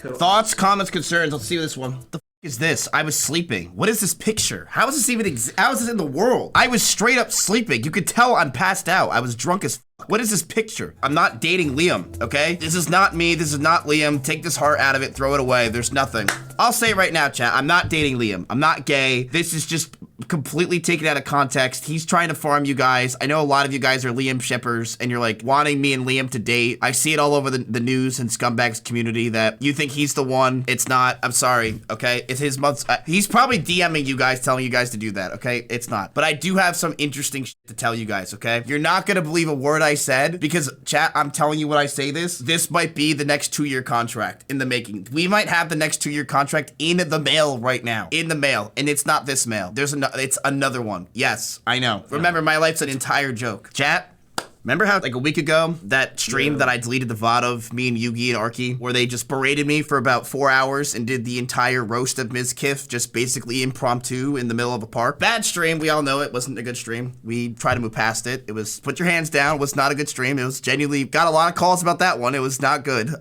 Thoughts, comments, concerns. Let's see this one. What the f is this? I was sleeping. What is this picture? How is this even how is this in the world? I was straight up sleeping. You could tell I'm passed out. I was drunk as f. What is this picture? I'm not dating Liam, okay? This is not me. This is not Liam. Take this heart out of it. Throw it away. There's nothing. I'll say it right now, chat. I'm not dating Liam. I'm not gay. This is just completely taken out of context. He's trying to farm you guys. I know a lot of you guys are Liam shippers and you're like wanting me and Liam to date. I see it all over the news and scumbags community that you think he's the one. It's not. I'm sorry, okay? It's his month's. He's probably DMing you guys, telling you guys to do that, okay? It's not. But I do have some interesting shit to tell you guys, okay? You're not gonna believe a word I said because, chat, I'm telling you when I say this, this might be the next 2-year contract in the making. We might have the next 2-year contract in the mail right now. In the mail. And it's not this mail. It's another one. Yes, I know. Remember, my life's an entire joke. Chat, remember how like a week ago, that stream that I deleted the VOD of me and Yugi and Arky, where they just berated me for about 4 hours and did the entire roast of Mizkif, just basically impromptu in the middle of a park? Bad stream, we all know it wasn't a good stream. We tried to move past it. It was, put your hands down, was not a good stream. It was genuinely, got a lot of calls about that one. It was not good.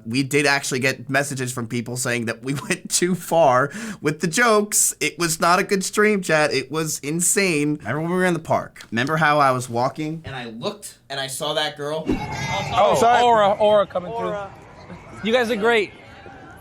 We did actually get messages from people saying that we went too far with the jokes. It was not a good stream, chat. It was insane. Remember when we were in the park? Remember how I was walking and I looked and I saw that girl? Oh, sorry. Aura coming through. You guys are great.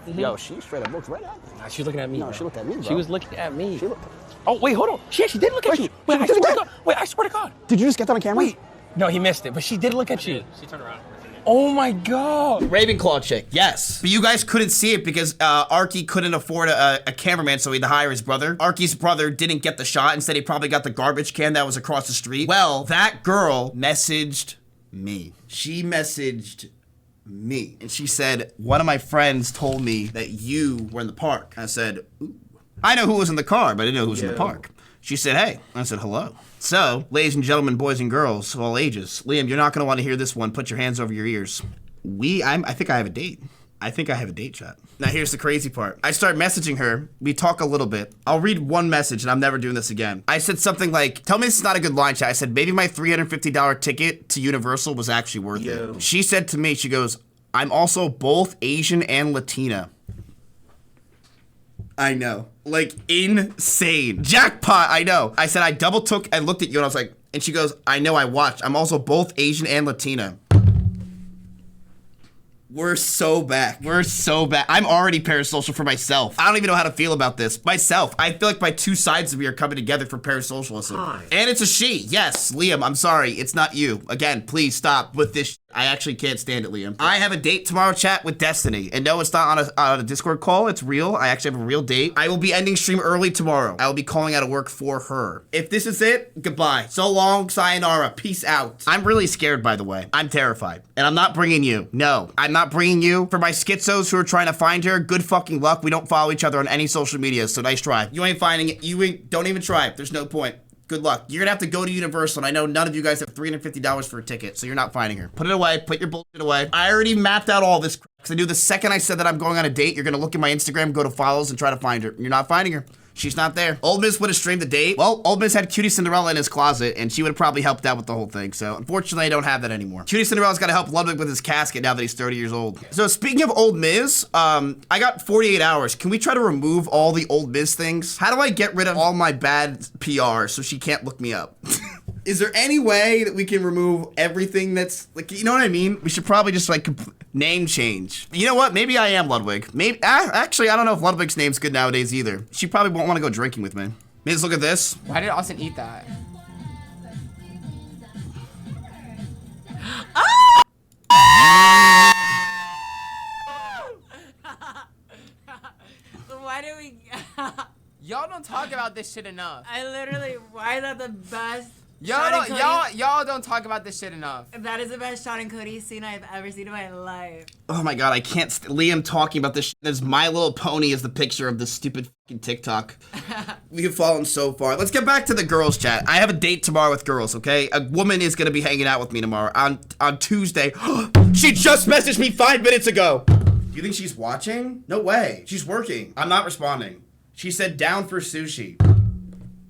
Yo, she straight up looked right at me. Nah, she was looking at me. No, bro. she looked at me, bro. She was looking at me. She looked. Oh, wait, hold on. She actually did look at you. Wait, I swear to God. Wait, I swear to God. Did you just get that on camera? Wait. No, he missed it, but she did look at you. She turned around. Oh my God. Ravenclaw chick, yes. But you guys couldn't see it because Arky couldn't afford a cameraman, so he had to hire his brother. Arky's brother didn't get the shot. Instead, he probably got the garbage can that was across the street. Well, that girl messaged me. She messaged me. And she said, one of my friends told me that you were in the park. I said, ooh. I know who was in the car, but I didn't know who was in the park. She said, hey. I said, hello. So, ladies and gentlemen, boys and girls of all ages, Liam, you're not going to want to hear this one. Put your hands over your ears. I think I have a date. I think I have a date, chat. Now, here's the crazy part. I start messaging her. We talk a little bit. I'll read one message, and I'm never doing this again. I said something like, tell me this is not a good line, chat. I said, maybe my $350 ticket to Universal was actually worth it. She said to me, she goes, I'm also both Asian and Latina. I know. Like, insane. Jackpot, I know. I said, I double took and looked at you, and I was like, and she goes, I know, I watched. I'm also both Asian and Latina. We're so back. We're so back. I'm already parasocial for myself. I don't even know how to feel about this. Myself. I feel like my two sides of me are coming together for parasocialism. Hi. And it's a she. Yes, Liam, I'm sorry. It's not you. Again, please stop with this. I actually can't stand it, Liam. I have a date tomorrow, chat, with Destiny. And no, it's not on a Discord call. It's real. I actually have a real date. I will be ending stream early tomorrow. I will be calling out of work for her. If this is it, goodbye. So long, sayonara. Peace out. I'm really scared, by the way. I'm terrified. And I'm not bringing you. No, I'm not bringing you. For my schizos who are trying to find her, good fucking luck. We don't follow each other on any social media, so nice try. You ain't finding it. Don't even try. There's no point. Good luck. You're gonna have to go to Universal, and I know none of you guys have $350 for a ticket, so you're not finding her. Put it away. Put your bullshit away. I already mapped out all this crap, because I knew the second I said that I'm going on a date, you're gonna look at my Instagram, go to follows, and try to find her. You're not finding her. She's not there. Old Miss would have streamed the date. Well, Old Miss had Cutie Cinderella in his closet, and she would have probably helped out with the whole thing. So, unfortunately, I don't have that anymore. Cutie Cinderella's got to help Ludwig with his casket now that he's 30 years old. So, speaking of Old Miss, I got 48 hours. Can we try to remove all the Old Miss things? How do I get rid of all my bad PR so she can't look me up? Is there any way that we can remove everything that's, like, you know what I mean? We should probably just, like, name change. You know what? Maybe I am Ludwig. Maybe, actually, I don't know if Ludwig's name's good nowadays either. She probably won't want to go drinking with me. Miz, look at this. Why did Austin eat that? Why do we... Y'all don't talk about this shit enough. I literally... Why is that the best... Y'all don't talk about this shit enough. That is the best Sean and Cody scene I've ever seen in my life. Oh my god, I can't Liam talking about this shit. There's My Little Pony as the picture of this stupid fucking TikTok. We have fallen so far. Let's get back to the girls chat. I have a date tomorrow with girls, okay? A woman is gonna be hanging out with me tomorrow on Tuesday. She just messaged me 5 minutes ago. You think she's watching? No way. She's working. I'm not responding. She said down for sushi.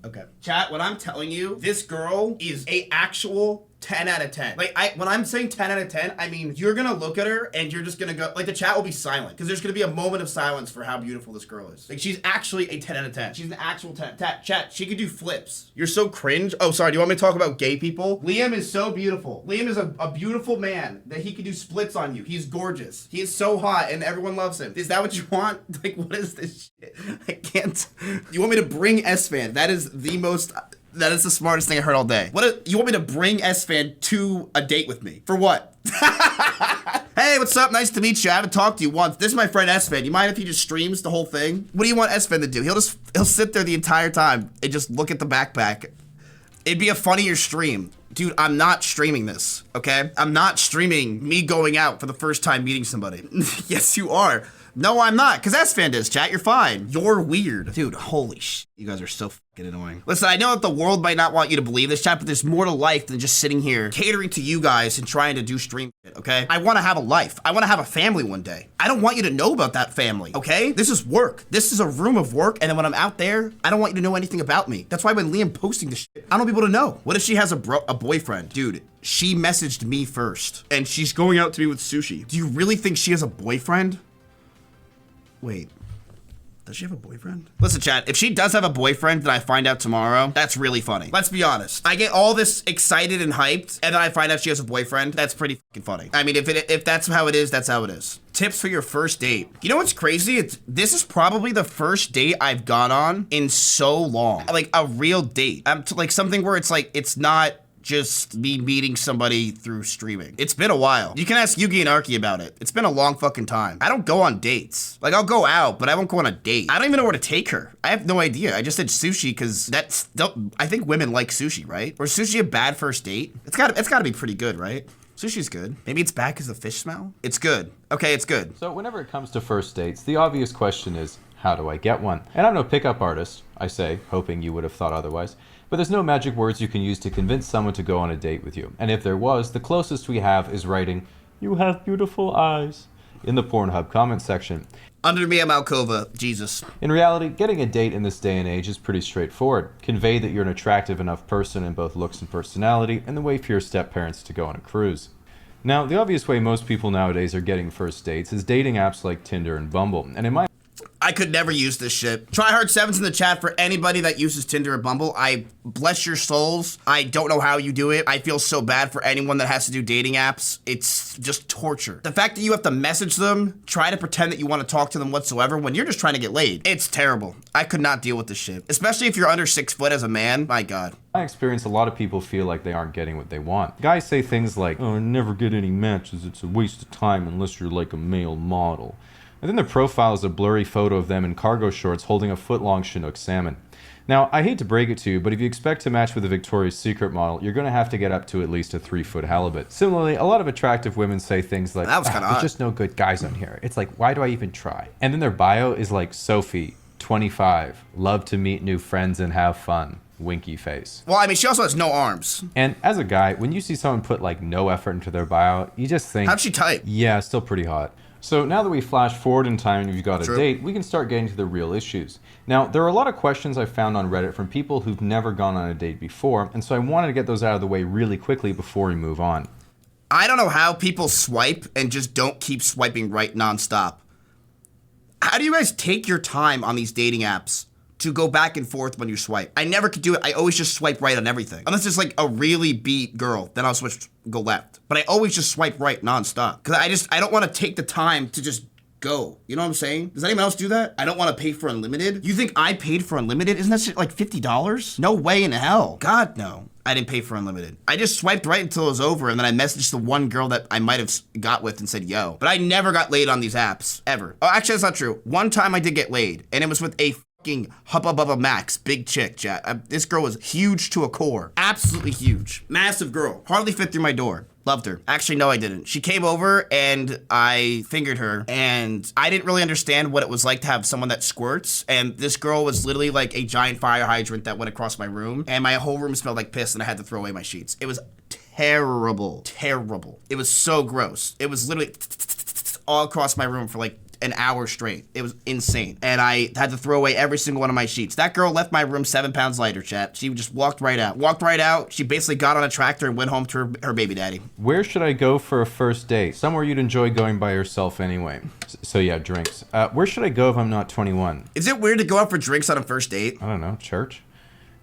Okay. Chat, what I'm telling you, this girl is a actual 10 out of 10. Like, when I'm saying 10 out of 10, I mean, you're gonna look at her and you're just gonna go, like, the chat will be silent because there's gonna be a moment of silence for how beautiful this girl is. Like, she's actually a 10 out of 10. She's an actual 10. Chat, she could do flips. You're so cringe. Oh, sorry, do you want me to talk about gay people? Liam is so beautiful. Liam is a beautiful man that he could do splits on you. He's gorgeous. He is so hot and everyone loves him. Is that what you want? Like, what is this shit? I can't. You want me to bring S-Fan? That is the smartest thing I heard all day. You want me to bring S-Fan to a date with me? For what? Hey, what's up? Nice to meet you. I haven't talked to you once. This is my friend S-Fan. You mind if he just streams the whole thing? What do you want S-Fan to do? He'll sit there the entire time and just look at the backpack. It'd be a funnier stream. Dude, I'm not streaming this, okay? I'm not streaming me going out for the first time meeting somebody. Yes, you are. No, I'm not, because S-Fan is, chat. You're fine. You're weird. Dude, holy shit. You guys are so fucking annoying. Listen, I know that the world might not want you to believe this, chat, but there's more to life than just sitting here catering to you guys and trying to do stream shit, okay? I want to have a life. I want to have a family one day. I don't want you to know about that family, okay? This is work. This is a room of work, and then when I'm out there, I don't want you to know anything about me. That's why when Liam posting this shit, I don't want people to know. What if she has a boyfriend? Dude, she messaged me first, and she's going out to me with Sushi. Do you really think she has a boyfriend? Wait, does she have a boyfriend? Listen, chat, if she does have a boyfriend and I find out tomorrow, that's really funny. Let's be honest. I get all this excited and hyped, and then I find out she has a boyfriend. That's pretty fucking funny. I mean, if that's how it is, that's how it is. Tips for your first date. You know what's crazy? This is probably the first date I've gone on in so long. Like, a real date. Like, something where it's like, it's not just me meeting somebody through streaming. It's been a while. You can ask Yugi and Arky about it. It's been a long fucking time. I don't go on dates. Like, I'll go out, but I won't go on a date. I don't even know where to take her. I have no idea. I just said sushi because I think women like sushi, right? Or is sushi a bad first date? It's gotta be pretty good, right? Sushi's good. Maybe it's bad because the fish smell? It's good. Okay, it's good. So whenever it comes to first dates, the obvious question is, how do I get one? And I'm no pickup artist, I say, hoping you would have thought otherwise. But there's no magic words you can use to convince someone to go on a date with you. And if there was, the closest we have is writing, "You have beautiful eyes," in the Pornhub comment section. Under Mia Malkova, Jesus. In reality, getting a date in this day and age is pretty straightforward. Convey that you're an attractive enough person in both looks and personality, and then wait for your step-parents to go on a cruise. Now, the obvious way most people nowadays are getting first dates is dating apps like Tinder and Bumble. And in my I could never use this shit. Tryhard7's in the chat for anybody that uses Tinder or Bumble. I bless your souls. I don't know how you do it. I feel so bad for anyone that has to do dating apps. It's just torture. The fact that you have to message them, try to pretend that you want to talk to them whatsoever when you're just trying to get laid. It's terrible. I could not deal with this shit. Especially if you're under 6 foot as a man. My God. I experience a lot of people feel like they aren't getting what they want. Guys say things like, "Oh, I never get any matches. It's a waste of time unless you're like a male model." And then their profile is a blurry photo of them in cargo shorts holding a foot-long Chinook salmon. Now, I hate to break it to you, but if you expect to match with a Victoria's Secret model, you're going to have to get up to at least a 3-foot halibut. Similarly, a lot of attractive women say things like, that was kind of "There's just no good guys on here." It's like, why do I even try? And then their bio is like, "Sophie, 25, love to meet new friends and have fun. Winky face." Well, I mean, she also has no arms. And as a guy, when you see someone put like no effort into their bio, you just think, how'd she type? Yeah, still pretty hot. So now that we flash forward in time and you've got a True. date, we can start getting to the real issues. Now, there are a lot of questions I found on Reddit from people who've never gone on a date before, and so I wanted to get those out of the way really quickly before we move on. I don't know how people swipe and just don't keep swiping right nonstop. How do you guys take your time on these dating apps to go back and forth when you swipe? I never could do it. I always just swipe right on everything. Unless it's like a really beat girl, then I'll go left. But I always just swipe right nonstop. Because I don't want to take the time to just go. You know what I'm saying? Does anyone else do that? I don't want to pay for unlimited. You think I paid for unlimited? Isn't that shit like $50? No way in hell. God, no. I didn't pay for unlimited. I just swiped right until it was over, and then I messaged the one girl that I might have got with and said, yo. But I never got laid on these apps, ever. Oh, actually, that's not true. One time I did get laid, and it was with a fucking Hubba Bubba Max, big chick, chat. This girl was huge to a core. Absolutely huge. Massive girl. Hardly fit through my door. Loved her. Actually, no, I didn't. She came over and I fingered her, and I didn't really understand what it was like to have someone that squirts. And this girl was literally like a giant fire hydrant that went across my room, and my whole room smelled like piss, and I had to throw away my sheets. It was terrible. Terrible. It was so gross. It was literally all across my room for like an hour straight. It was insane. And I had to throw away every single one of my sheets. That girl left my room 7 pounds lighter, chat. She just walked right out. Walked right out. She basically got on a tractor and went home to her baby daddy. Where should I go for a first date? Somewhere you'd enjoy going by yourself anyway. So yeah, drinks. Where should I go if I'm not 21? Is it weird to go out for drinks on a first date? I don't know, church?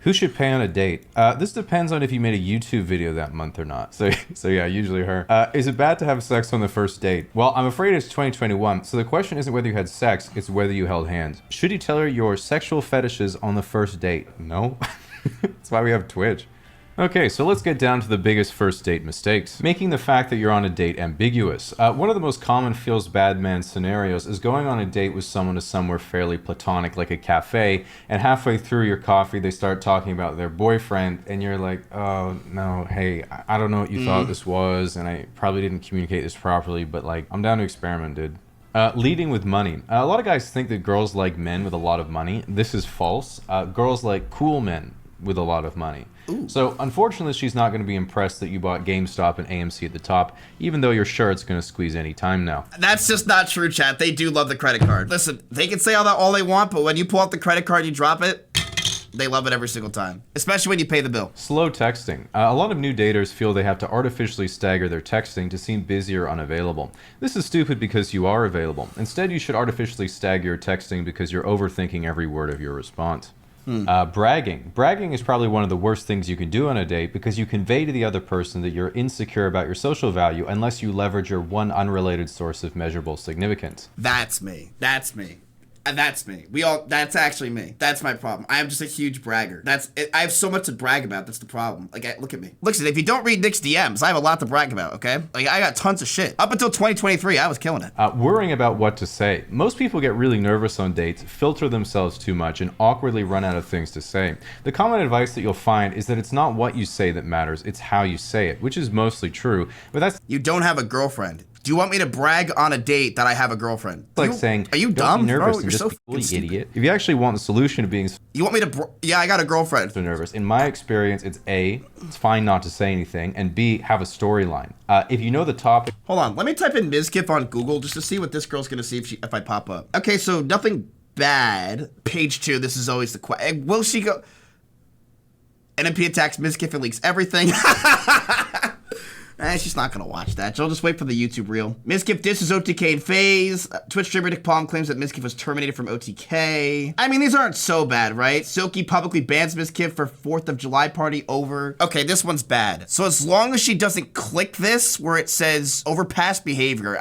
Who should pay on a date? This depends on if you made a YouTube video that month or not. So yeah, usually her. Is it bad to have sex on the first date? Well, I'm afraid it's 2021, so the question isn't whether you had sex, it's whether you held hands. Should you tell her your sexual fetishes on the first date? No. That's why we have Twitch. Okay, so let's get down to the biggest first date mistakes. Making the fact that you're on a date ambiguous. One of the most common feels bad man scenarios is going on a date with someone to somewhere fairly platonic, like a cafe, and halfway through your coffee, they start talking about their boyfriend, and you're like, oh, no, hey, I don't know what you thought this was, and I probably didn't communicate this properly, but, like, I'm down to experiment, dude. Leading with money. A lot of guys think that girls like men with a lot of money. This is false. Girls like cool men with a lot of money. Ooh. So unfortunately, she's not going to be impressed that you bought GameStop and AMC at the top, even though you're sure it's going to squeeze any time now. That's just not true, chat. They do love the credit card. Listen, they can say all they want, but when you pull out the credit card and you drop it, they love it every single time, especially when you pay the bill. Slow texting. A lot of new daters feel they have to artificially stagger their texting to seem busy or unavailable. This is stupid because you are available. Instead, you should artificially stagger your texting because you're overthinking every word of your response. Bragging. Bragging is probably one of the worst things you can do on a date because you convey to the other person that you're insecure about your social value unless you leverage your one unrelated source of measurable significance. That's me. That's me. That's me. That's actually me. That's my problem. I am just a huge bragger. I have so much to brag about. That's the problem. Like, look at me. Listen, if you don't read Nick's DMs, I have a lot to brag about, okay? Like, I got tons of shit. Up until 2023, I was killing it. Worrying about what to say. Most people get really nervous on dates, filter themselves too much, and awkwardly run out of things to say. The common advice that you'll find is that it's not what you say that matters, it's how you say it, which is mostly true, but that's... You don't have a girlfriend. Do you want me to brag on a date that I have a girlfriend? Like saying, are you don't dumb, be nervous bro? and You're so just idiot. If you actually want the solution to being you want me to yeah, I got a girlfriend. So nervous. In my experience, it's A, it's fine not to say anything, and B, have a storyline. If you know the topic... Hold on, let me type in Mizkif on Google just to see what this girl's gonna see if I pop up. Okay, so nothing bad. Page 2, this is always the question. Will she go... NMP attacks Mizkif and leaks everything. She's not gonna watch that. She'll just wait for the YouTube reel. Mizkif disses OTK in phase. Twitch streamer Nick Palm claims that Mizkif was terminated from OTK. I mean, these aren't so bad, right? Silky publicly bans Mizkif for 4th of July party over. Okay, this one's bad. So as long as she doesn't click this where it says overpass behavior,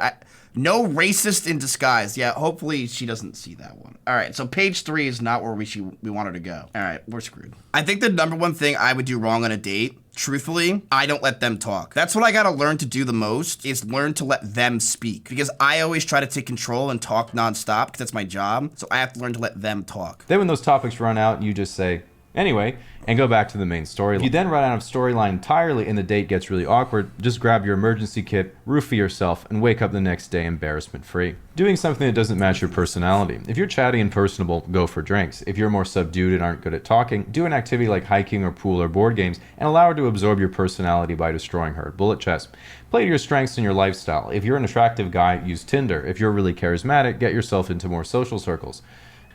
no racist in disguise. Yeah, hopefully she doesn't see that one. All right, so page 3 is not where we want her to go. All right, we're screwed. I think the number one thing I would do wrong on a date, truthfully, I don't let them talk. That's what I gotta learn to do the most, is learn to let them speak. Because I always try to take control and talk nonstop, because that's my job. So I have to learn to let them talk. Then when those topics run out, you just say, anyway, and go back to the main storyline. If you then run out of storyline entirely and the date gets really awkward, just grab your emergency kit, roofie yourself, and wake up the next day embarrassment-free. Doing something that doesn't match your personality. If you're chatty and personable, go for drinks. If you're more subdued and aren't good at talking, do an activity like hiking or pool or board games, and allow her to absorb your personality by destroying her. Bullet chess. Play to your strengths and your lifestyle. If you're an attractive guy, use Tinder. If you're really charismatic, get yourself into more social circles.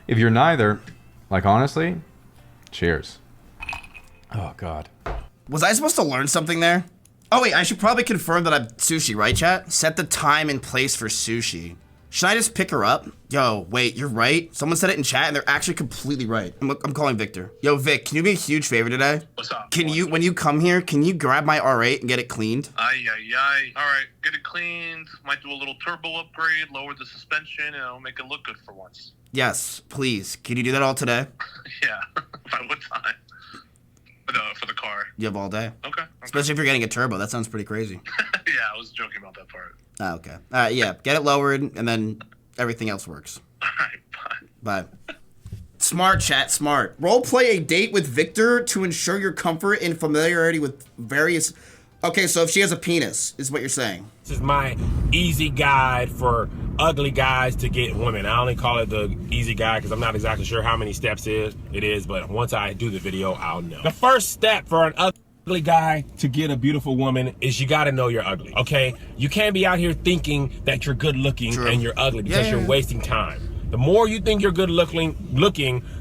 If you're neither, like honestly, cheers. Oh, God. Was I supposed to learn something there? Oh, wait, I should probably confirm that I'm sushi, right, chat? Set the time and place for sushi. Should I just pick her up? Yo, wait, you're right. Someone said it in chat, and they're actually completely right. I'm calling Victor. Yo, Vic, can you do me a huge favor today? What's up? Can you, when you come here, can you grab my R8 and get it cleaned? Aye. All right, get it cleaned. Might do a little turbo upgrade, lower the suspension, and I'll make it look good for once. Yes, please. Can you do that all today? Yeah. By what time? For the car. You have all day. Okay. Especially if you're getting a turbo. That sounds pretty crazy. Yeah, I was joking about that part. Oh, okay. Yeah, get it lowered, and then everything else works. All right, bye. Bye. Smart, chat, smart. Role play a date with Victor to ensure your comfort and familiarity with various... Okay, so if she has a penis, is what you're saying. This is my easy guide for ugly guys to get women. I only call it the easy guide because I'm not exactly sure how many steps it is, but once I do the video, I'll know. The first step for an ugly... Ugly guy to get a beautiful woman is you got to know you're ugly, okay? You can't be out here thinking that you're good looking and you're ugly because you're wasting time. The more you think you're good looking,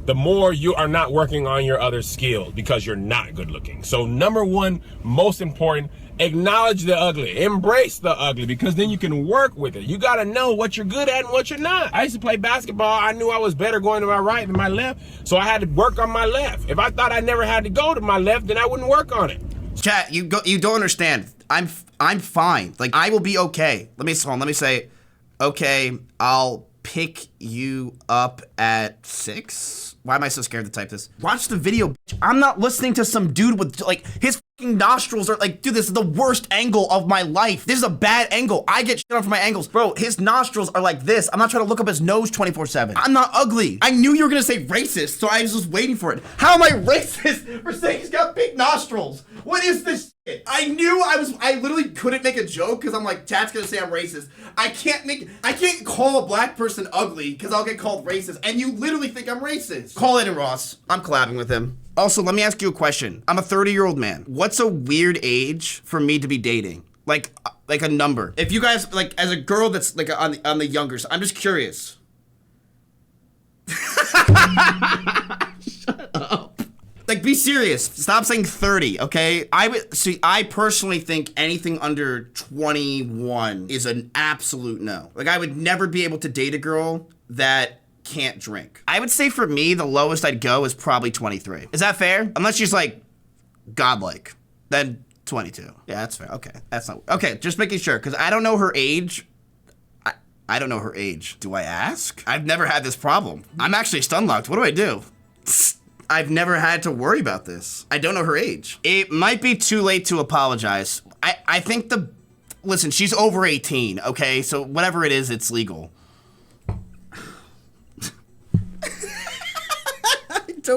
the more you are not working on your other skills because you're not good looking. So number one, most important, acknowledge the ugly, embrace the ugly, because then you can work with it. You got to know what you're good at and what you're not. I used to play basketball. I knew I was better going to my right than my left, so I had to work on my left. If I thought I never had to go to my left, then I wouldn't work on it. Chat, you don't understand. I'm fine. Like, I will be okay. Let me say, okay, I'll pick you up at 6. Why am I so scared to type this? Watch the video, bitch. I'm not listening to some dude with, like, his fucking nostrils are, like, dude, this is the worst angle of my life. This is a bad angle. I get shit on for my angles. Bro, his nostrils are like this. I'm not trying to look up his nose 24/7. I'm not ugly. I knew you were gonna say racist, so I was just waiting for it. How am I racist for saying he's got big nostrils? What is this shit? I knew I literally couldn't make a joke because I'm like, chat's gonna say I'm racist. I can't call a black person ugly because I'll get called racist, and you literally think I'm racist. Call it in, Ross. I'm collabing with him. Also, let me ask you a question. I'm a 30-year-old man. What's a weird age for me to be dating? Like a number. If you guys, like, as a girl that's like on the younger side, I'm just curious. Shut up. Like, be serious. Stop saying 30, okay? I personally think anything under 21 is an absolute no. Like, I would never be able to date a girl that can't drink. I would say for me, the lowest I'd go is probably 23. Is that fair? Unless she's like godlike, then 22. Yeah, that's fair. Okay, that's not, okay, just making sure, because I don't know her age. I don't know her age. Do I ask? I've never had this problem. I'm actually stun locked. What do I do? I've never had to worry about this. I don't know her age. It might be too late to apologize. I think listen, she's over 18, okay? So whatever it is, it's legal.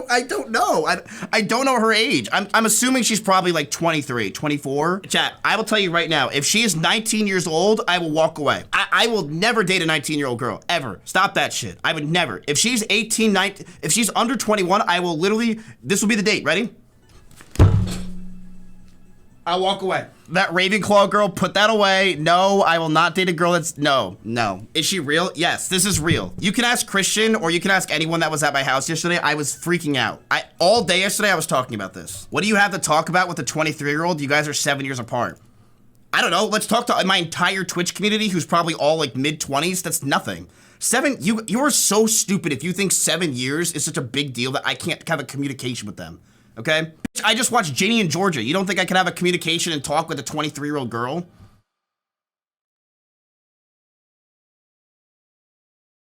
I don't know. I don't know her age. I'm assuming she's probably like 23, 24. Chat, I will tell you right now, if she is 19 years old, I will walk away. I will never date a 19-year-old girl, ever. Stop that shit. I would never. If she's 18, 19, if she's under 21, I will literally, this will be the date. Ready? I'll walk away. That Ravenclaw girl, put that away. No, I will not date a girl that's, no. Is she real? Yes, this is real. You can ask Christian or you can ask anyone that was at my house yesterday. I was freaking out. All day yesterday, I was talking about this. What do you have to talk about with a 23-year-old? You guys are 7 years apart. I don't know. Let's talk to my entire Twitch community who's probably all like mid-20s. That's nothing. You are so stupid if you think 7 years is such a big deal that I can't have a communication with them. Okay? I just watched Ginny and Georgia. You don't think I can have a communication and talk with a 23-year-old girl?